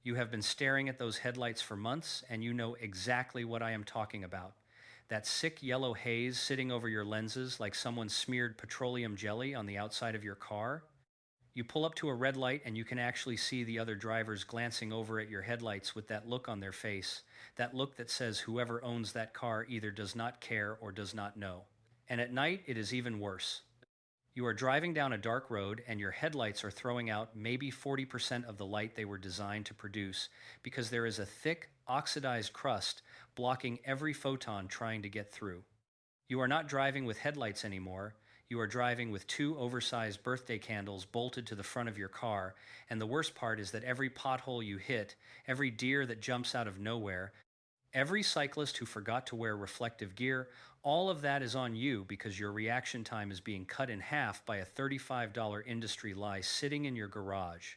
You have been staring at those headlights for months, and you know exactly what I am talking about. That sick yellow haze sitting over your lenses like someone smeared petroleum jelly on the outside of your car. You pull up to a red light and you can actually see the other drivers glancing over at your headlights with that look on their face, that look that says whoever owns that car either does not care or does not know. And at night, it is even worse. You are driving down a dark road and your headlights are throwing out maybe 40% of the light they were designed to produce because there is a thick, oxidized crust blocking every photon trying to get through. You are not driving with headlights anymore. You are driving with two oversized birthday candles bolted to the front of your car, and the worst part is that every pothole you hit, every deer that jumps out of nowhere, every cyclist who forgot to wear reflective gear, all of that is on you because your reaction time is being cut in half by a $35 industry lie sitting in your garage.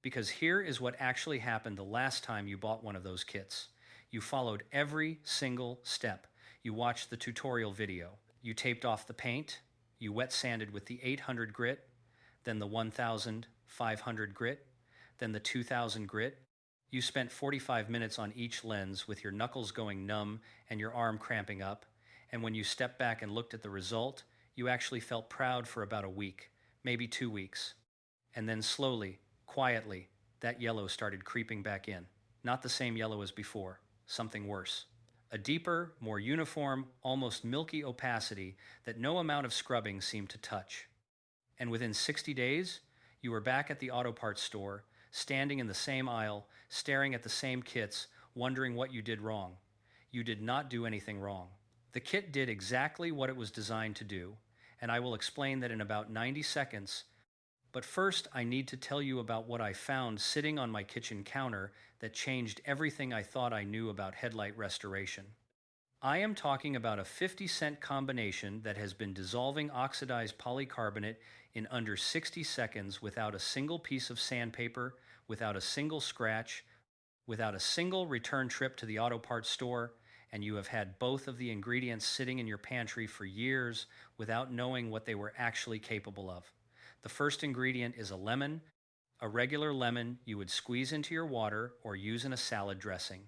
Because here is what actually happened the last time you bought one of those kits. You followed every single step. You watched the tutorial video. You taped off the paint. You wet sanded with the 800 grit, then the 1500 grit, then the 2000 grit. You spent 45 minutes on each lens with your knuckles going numb and your arm cramping up, and when you stepped back and looked at the result, you actually felt proud for about a week, maybe 2 weeks. And then slowly, quietly, that yellow started creeping back in. Not the same yellow as before, something worse. A deeper, more uniform, almost milky opacity that no amount of scrubbing seemed to touch. And within 60 days, you were back at the auto parts store, standing in the same aisle, staring at the same kits, wondering what you did wrong. You did not do anything wrong. The kit did exactly what it was designed to do, and I will explain that in about 90 seconds. But first, I need to tell you about what I found sitting on my kitchen counter that changed everything I thought I knew about headlight restoration. I am talking about a 50-cent combination that has been dissolving oxidized polycarbonate in under 60 seconds without a single piece of sandpaper, without a single scratch, without a single return trip to the auto parts store, and you have had both of the ingredients sitting in your pantry for years without knowing what they were actually capable of. The first ingredient is a lemon, a regular lemon you would squeeze into your water or use in a salad dressing.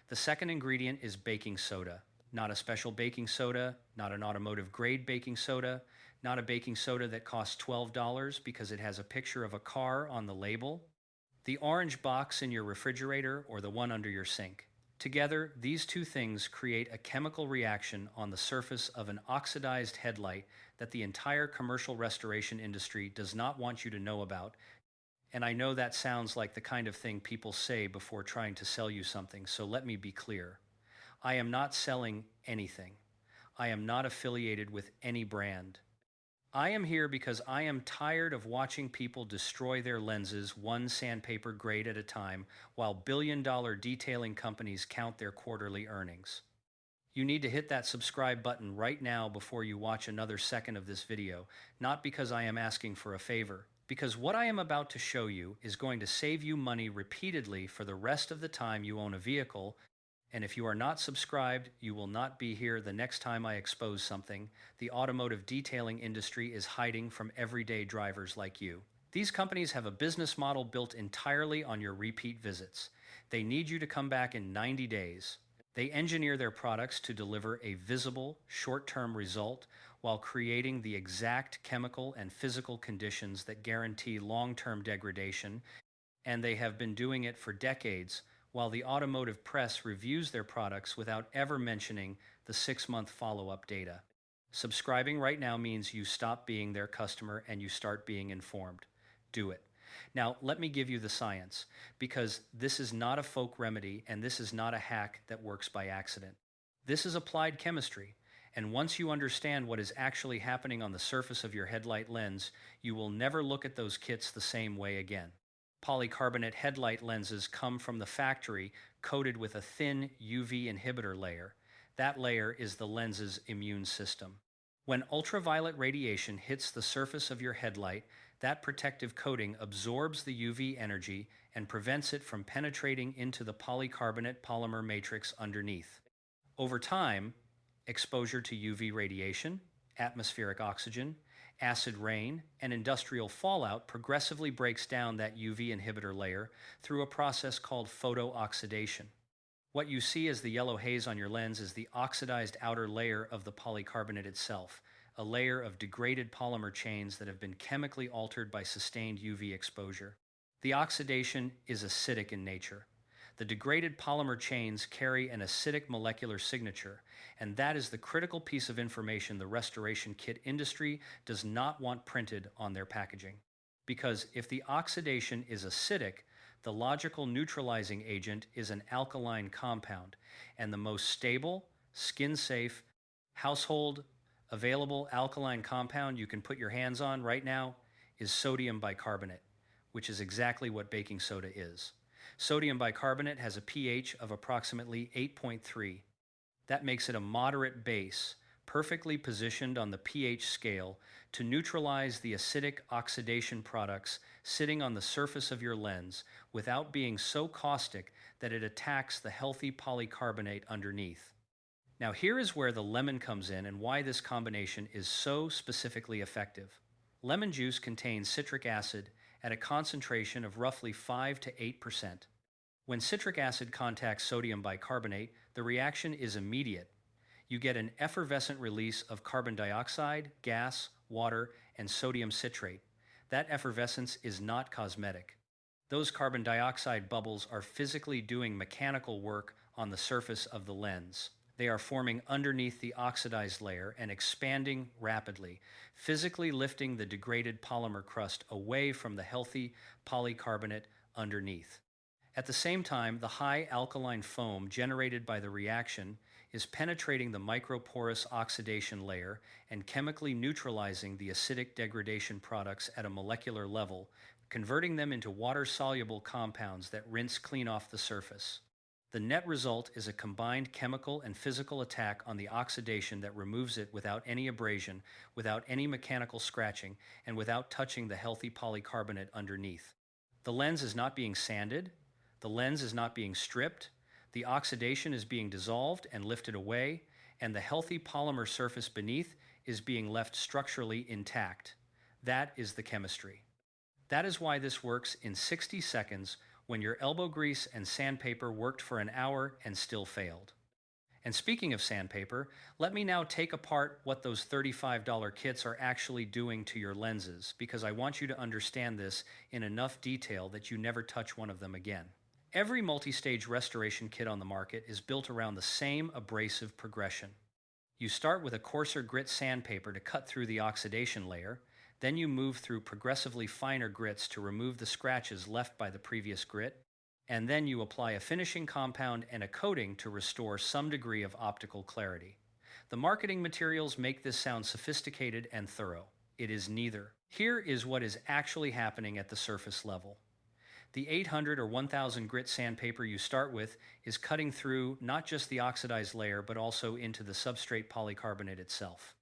The second ingredient is baking soda. Not a special baking soda, not an automotive grade baking soda, not a baking soda that costs $12 because it has a picture of a car on the label. The orange box in your refrigerator or the one under your sink. Together, these two things create a chemical reaction on the surface of an oxidized headlight that the entire commercial restoration industry does not want you to know about. And I know that sounds like the kind of thing people say before trying to sell you something, so let me be clear. I am not selling anything. I am not affiliated with any brand. I am here because I am tired of watching people destroy their lenses one sandpaper grade at a time while billion-dollar detailing companies count their quarterly earnings. You need to hit that subscribe button right now before you watch another second of this video, not because I am asking for a favor, because what I am about to show you is going to save you money repeatedly for the rest of the time you own a vehicle. And if you are not subscribed, you will not be here the next time I expose something the automotive detailing industry is hiding from everyday drivers like you. These companies have a business model built entirely on your repeat visits. They need you to come back in 90 days. They engineer their products to deliver a visible, short-term result while creating the exact chemical and physical conditions that guarantee long-term degradation, and they have been doing it for decades while the automotive press reviews their products without ever mentioning the 6-month follow-up data. Subscribing right now means you stop being their customer and you start being informed. Do it. Now, let me give you the science, because this is not a folk remedy and this is not a hack that works by accident. This is applied chemistry, and once you understand what is actually happening on the surface of your headlight lens, you will never look at those kits the same way again. Polycarbonate headlight lenses come from the factory coated with a thin UV inhibitor layer. That layer is the lens's immune system. When ultraviolet radiation hits the surface of your headlight, that protective coating absorbs the UV energy and prevents it from penetrating into the polycarbonate polymer matrix underneath. Over time, exposure to UV radiation, atmospheric oxygen, acid rain, and industrial fallout progressively breaks down that UV inhibitor layer through a process called photooxidation. What you see as the yellow haze on your lens is the oxidized outer layer of the polycarbonate itself, a layer of degraded polymer chains that have been chemically altered by sustained UV exposure. The oxidation is acidic in nature. The degraded polymer chains carry an acidic molecular signature, and that is the critical piece of information the restoration kit industry does not want printed on their packaging. Because if the oxidation is acidic, the logical neutralizing agent is an alkaline compound, and the most stable, skin-safe, household available alkaline compound you can put your hands on right now is sodium bicarbonate, which is exactly what baking soda is. Sodium bicarbonate has a pH of approximately 8.3. That makes it a moderate base, perfectly positioned on the pH scale to neutralize the acidic oxidation products sitting on the surface of your lens without being so caustic that it attacks the healthy polycarbonate underneath. Now here is where the lemon comes in and why this combination is so specifically effective. Lemon juice contains citric acid at a concentration of roughly 5 to 8%. When citric acid contacts sodium bicarbonate, the reaction is immediate. You get an effervescent release of carbon dioxide, gas, water, and sodium citrate. That effervescence is not cosmetic. Those carbon dioxide bubbles are physically doing mechanical work on the surface of the lens. They are forming underneath the oxidized layer and expanding rapidly, physically lifting the degraded polymer crust away from the healthy polycarbonate underneath. At the same time, the high alkaline foam generated by the reaction is penetrating the microporous oxidation layer and chemically neutralizing the acidic degradation products at a molecular level, converting them into water-soluble compounds that rinse clean off the surface. The net result is a combined chemical and physical attack on the oxidation that removes it without any abrasion, without any mechanical scratching, and without touching the healthy polycarbonate underneath. The lens is not being sanded, the lens is not being stripped, the oxidation is being dissolved and lifted away, and the healthy polymer surface beneath is being left structurally intact. That is the chemistry. That is why this works in 60 seconds when your elbow grease and sandpaper worked for an hour and still failed. And speaking of sandpaper, let me now take apart what those $35 kits are actually doing to your lenses, because I want you to understand this in enough detail that you never touch one of them again. Every multi-stage restoration kit on the market is built around the same abrasive progression. You start with a coarser grit sandpaper to cut through the oxidation layer, then you move through progressively finer grits to remove the scratches left by the previous grit, and then you apply a finishing compound and a coating to restore some degree of optical clarity. The marketing materials make this sound sophisticated and thorough. It is neither. Here is what is actually happening at the surface level. The 800 or 1000 grit sandpaper you start with is cutting through not just the oxidized layer but also into the substrate polycarbonate itself.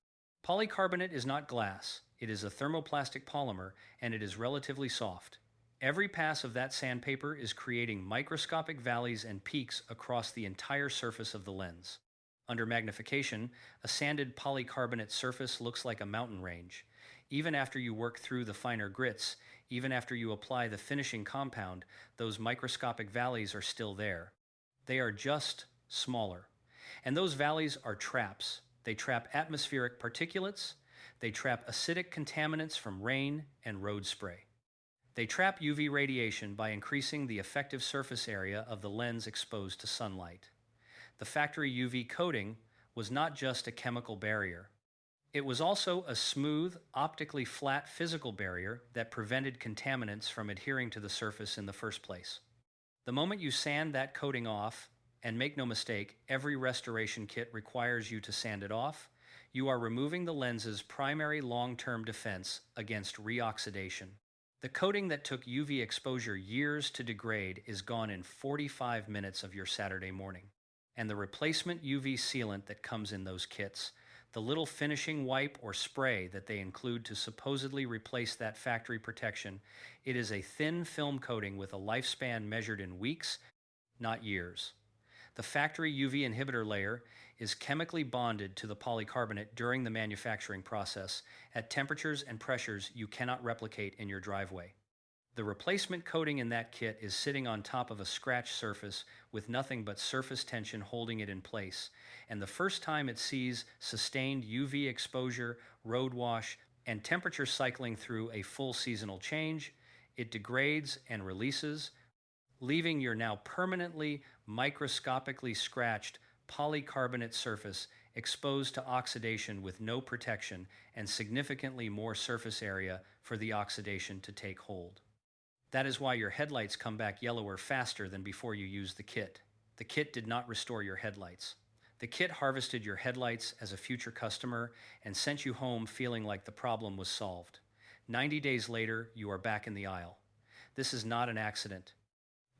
Polycarbonate is not glass. It is a thermoplastic polymer, and it is relatively soft. Every pass of that sandpaper is creating microscopic valleys and peaks across the entire surface of the lens. Under magnification, a sanded polycarbonate surface looks like a mountain range. Even after you work through the finer grits, even after you apply the finishing compound, those microscopic valleys are still there. They are just smaller. And those valleys are traps. They trap atmospheric particulates. They trap acidic contaminants from rain and road spray. They trap UV radiation by increasing the effective surface area of the lens exposed to sunlight. The factory UV coating was not just a chemical barrier. It was also a smooth, optically flat physical barrier that prevented contaminants from adhering to the surface in the first place. The moment you sand that coating off, and make no mistake, every restoration kit requires you to sand it off, you are removing the lens's primary long-term defense against reoxidation. The coating that took UV exposure years to degrade is gone in 45 minutes of your Saturday morning. And the replacement UV sealant that comes in those kits, the little finishing wipe or spray that they include to supposedly replace that factory protection, it is a thin film coating with a lifespan measured in weeks, not years. The The factory UV inhibitor layer is chemically bonded to the polycarbonate during the manufacturing process at temperatures and pressures you cannot replicate in your driveway. The replacement coating in that kit is sitting on top of a scratch surface with nothing but surface tension holding it in place, and the first time it sees sustained UV exposure, road wash, and temperature cycling through a full seasonal change, it degrades and releases, leaving your now permanently microscopically scratched polycarbonate surface exposed to oxidation with no protection and significantly more surface area for the oxidation to take hold. That is why your headlights come back yellower faster than before you used the kit. The kit did not restore your headlights. The kit harvested your headlights as a future customer and sent you home feeling like the problem was solved. 90 days later, you are back in the aisle. This is not an accident.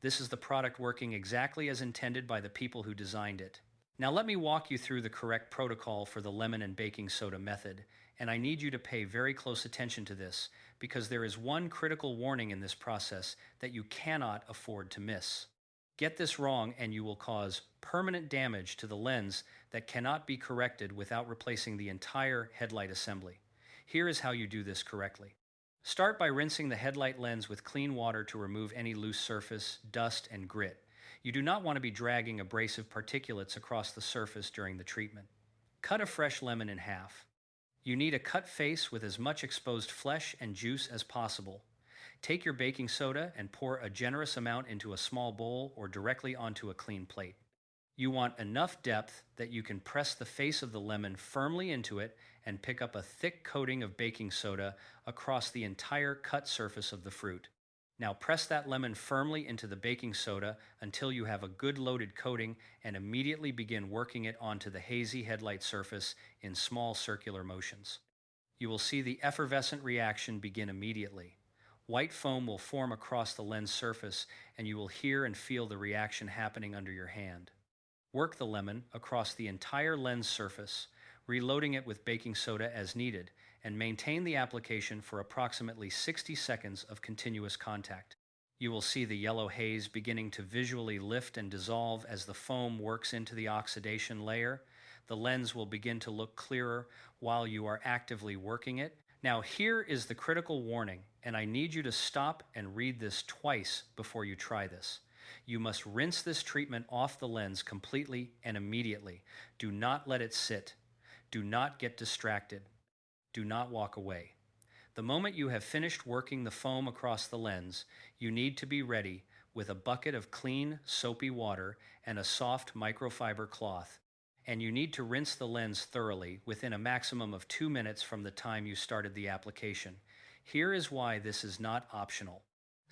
This is the product working exactly as intended by the people who designed it. Now let me walk you through the correct protocol for the lemon and baking soda method, and I need you to pay very close attention to this because there is one critical warning in this process that you cannot afford to miss. Get this wrong and you will cause permanent damage to the lens that cannot be corrected without replacing the entire headlight assembly. Here is how you do this correctly. Start by rinsing the headlight lens with clean water to remove any loose surface, dust, and grit. You do not want to be dragging abrasive particulates across the surface during the treatment. Cut a fresh lemon in half. You need a cut face with as much exposed flesh and juice as possible. Take your baking soda and pour a generous amount into a small bowl or directly onto a clean plate. You want enough depth that you can press the face of the lemon firmly into it and pick up a thick coating of baking soda across the entire cut surface of the fruit. Now press that lemon firmly into the baking soda until you have a good loaded coating and immediately begin working it onto the hazy headlight surface in small circular motions. You will see the effervescent reaction begin immediately. White foam will form across the lens surface and you will hear and feel the reaction happening under your hand. Work the lemon across the entire lens surface, reloading it with baking soda as needed, and maintain the application for approximately 60 seconds of continuous contact. You will see the yellow haze beginning to visually lift and dissolve as the foam works into the oxidation layer. The lens will begin to look clearer while you are actively working it. Now here is the critical warning, and I need you to stop and read this twice before you try this. You must rinse this treatment off the lens completely and immediately. Do not let it sit. Do not get distracted. Do not walk away. The moment you have finished working the foam across the lens, you need to be ready with a bucket of clean, soapy water and a soft microfiber cloth. And you need to rinse the lens thoroughly within a maximum of 2 minutes from the time you started the application. Here is why this is not optional.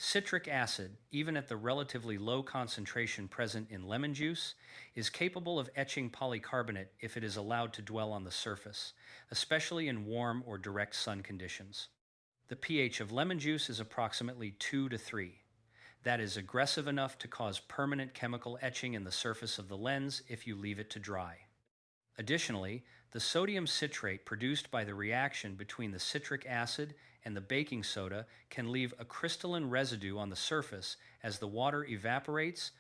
Citric acid, even at the relatively low concentration present in lemon juice, is capable of etching polycarbonate if it is allowed to dwell on the surface, especially in warm or direct sun conditions. The pH of lemon juice is approximately 2 to 3. That is aggressive enough to cause permanent chemical etching in the surface of the lens if you leave it to dry. Additionally, the sodium citrate produced by the reaction between the citric acid and the baking soda can leave a crystalline residue on the surface as the water evaporates,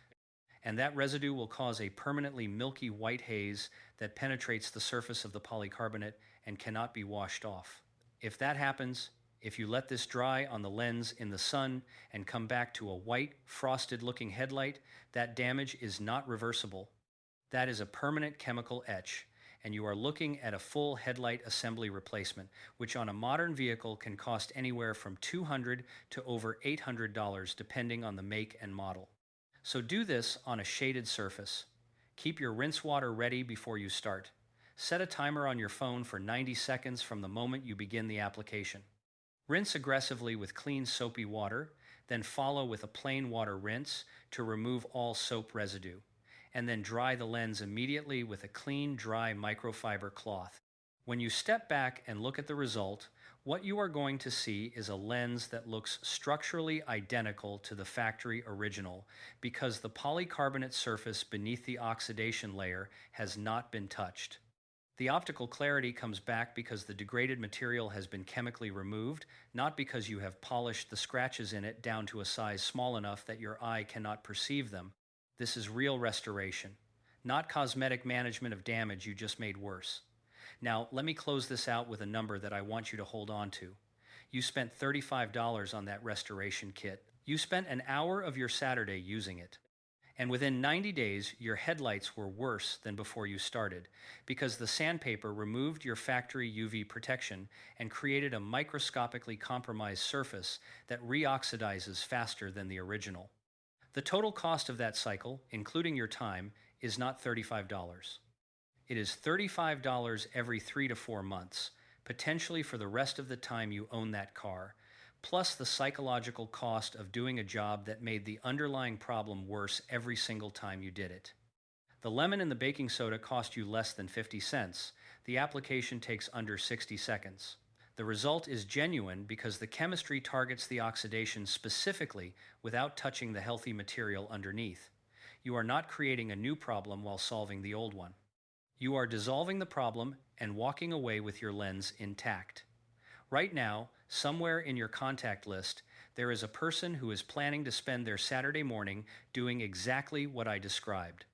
and that residue will cause a permanently milky white haze that penetrates the surface of the polycarbonate and cannot be washed off. If that happens, if you let this dry on the lens in the sun and come back to a white, frosted-looking headlight, that damage is not reversible. That is a permanent chemical etch, and you are looking at a full headlight assembly replacement, which on a modern vehicle can cost anywhere from $200 to over $800 depending on the make and model. So do this on a shaded surface. Keep your rinse water ready before you start. Set a timer on your phone for 90 seconds from the moment you begin the application. Rinse aggressively with clean soapy water, then follow with a plain water rinse to remove all soap residue, and then dry the lens immediately with a clean, dry microfiber cloth. When you step back and look at the result, what you are going to see is a lens that looks structurally identical to the factory original because the polycarbonate surface beneath the oxidation layer has not been touched. The optical clarity comes back because the degraded material has been chemically removed, not because you have polished the scratches in it down to a size small enough that your eye cannot perceive them. This is real restoration. not cosmetic management of damage you just made worse. Now, let me close this out with a number that I want you to hold on to. You spent $35 on that restoration kit. You spent an hour of your Saturday using it. And within 90 days, your headlights were worse than before you started because the sandpaper removed your factory UV protection and created a microscopically compromised surface that reoxidizes faster than the original. The total cost of that cycle, including your time, is not $35. It is $35 every 3 to 4 months, potentially for the rest of the time you own that car, plus the psychological cost of doing a job that made the underlying problem worse every single time you did it. The lemon and the baking soda cost you less than 50 cents. The application takes under 60 seconds. The result is genuine because the chemistry targets the oxidation specifically without touching the healthy material underneath. You are not creating a new problem while solving the old one. You are dissolving the problem and walking away with your lens intact. Right now, somewhere in your contact list, there is a person who is planning to spend their Saturday morning doing exactly what I described.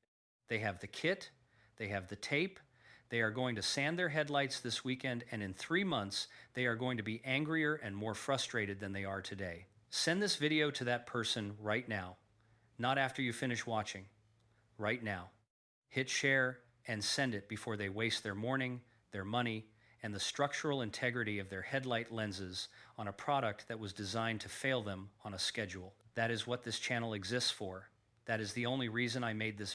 They have the kit, they have the tape, they are going to sand their headlights this weekend, and in 3 months, they are going to be angrier and more frustrated than they are today. Send this video to that person right now. Not after you finish watching. Right now. Hit share and send it before they waste their morning, their money, and the structural integrity of their headlight lenses on a product that was designed to fail them on a schedule. That is what this channel exists for. That is the only reason I made this